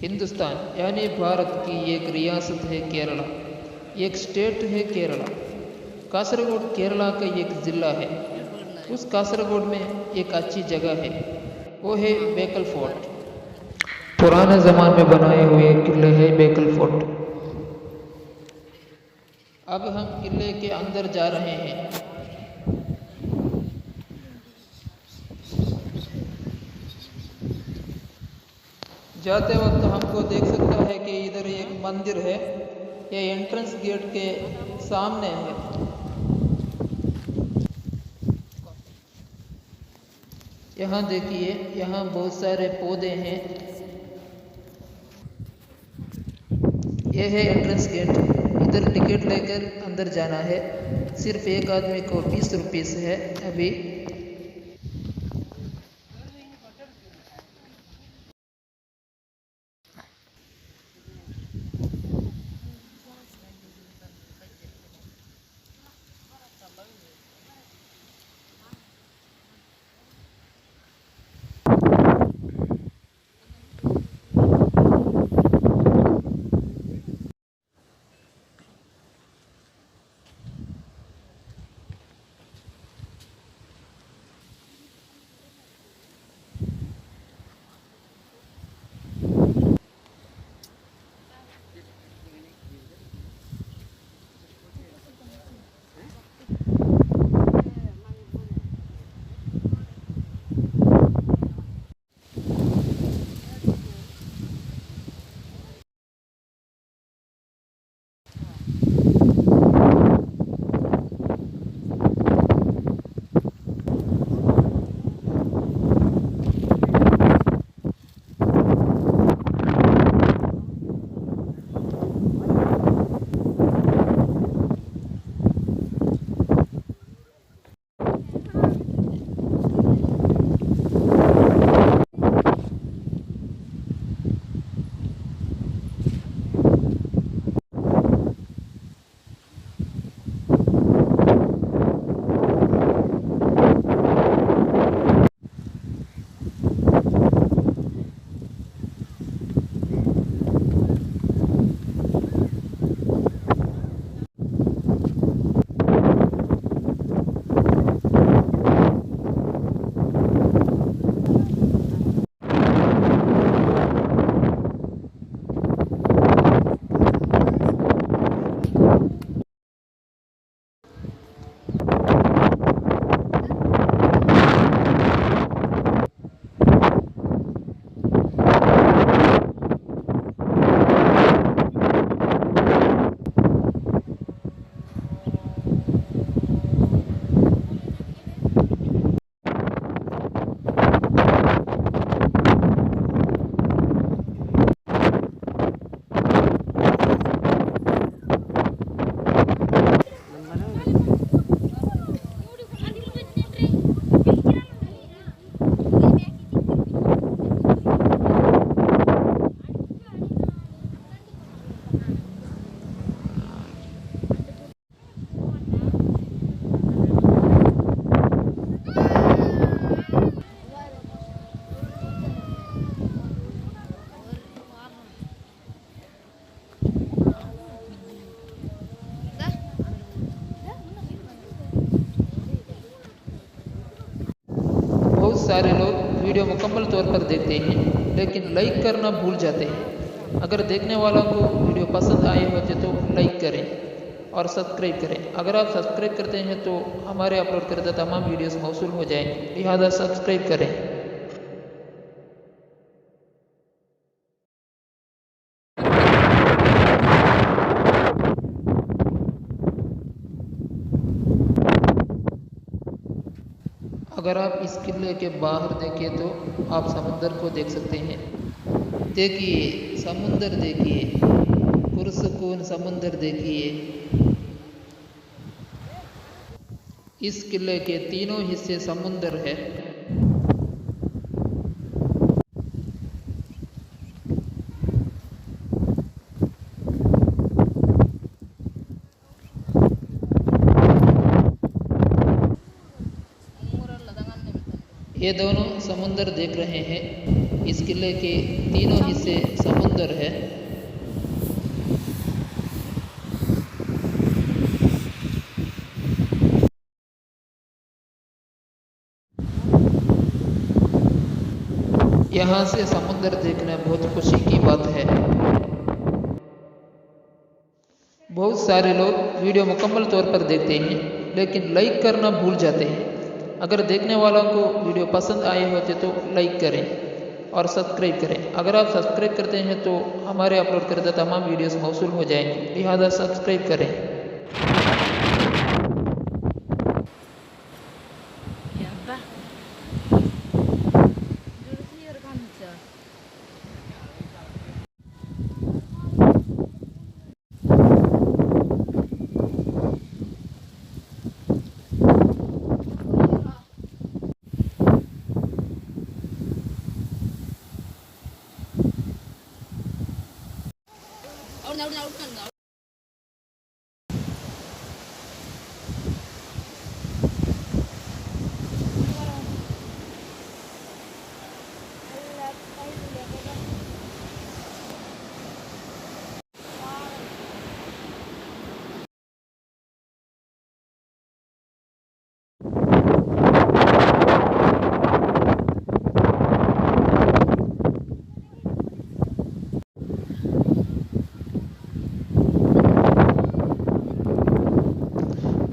हिंदुस्तान यानी भारत की एक रियासत है केरला, एक स्टेट है केरला। कासरगोड केरला का एक ज़िला है। उस कासरगोड में एक अच्छी जगह है, वो है बेकल फोर्ट। पुराने ज़माने में बनाए हुए किले है बेकल फोर्ट। अब हम किले के अंदर जा रहे हैं। जाते वक्त हमको देख सकता है कि इधर एक मंदिर है, ये एंट्रेंस गेट के सामने है। यहाँ देखिए, यहाँ बहुत सारे पौधे हैं। ये है एंट्रेंस गेट। इधर टिकट लेकर अंदर जाना है। सिर्फ एक आदमी को 20 रुपये है अभी। बहुत सारे लोग वीडियो मुकम्मल तौर पर देखते हैं, लेकिन लाइक करना भूल जाते हैं। अगर देखने वालों को वीडियो पसंद आए होते तो लाइक करें और सब्सक्राइब करें। अगर आप सब्सक्राइब करते हैं तो हमारे अपलोड करते तमाम वीडियोस मौसूल हो जाएं, लिहाजा सब्सक्राइब करें। अगर आप इस किले के बाहर देखें तो आप समुंदर को देख सकते हैं। देखिए समुंदर, देखिए पुरसकून समुंदर देखिए। इस किले के तीनों हिस्से समुंदर है। ये दोनों समुंदर देख रहे हैं। इस किले के तीनों हिस्से समुंदर है। यहाँ से समुंदर देखना बहुत खुशी की बात है। बहुत सारे लोग वीडियो मुकम्मल तौर पर देखते हैं लेकिन लाइक करना भूल जाते हैं। अगर देखने वालों को वीडियो पसंद आए होते तो लाइक करें और सब्सक्राइब करें। अगर आप सब्सक्राइब करते हैं तो हमारे अपलोड करते तमाम वीडियोस मौसूल हो जाएंगे, लिहाजा सब्सक्राइब करें।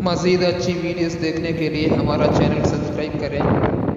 मज़ीद अच्छी वीडियोस देखने के लिए हमारा चैनल सब्सक्राइब करें।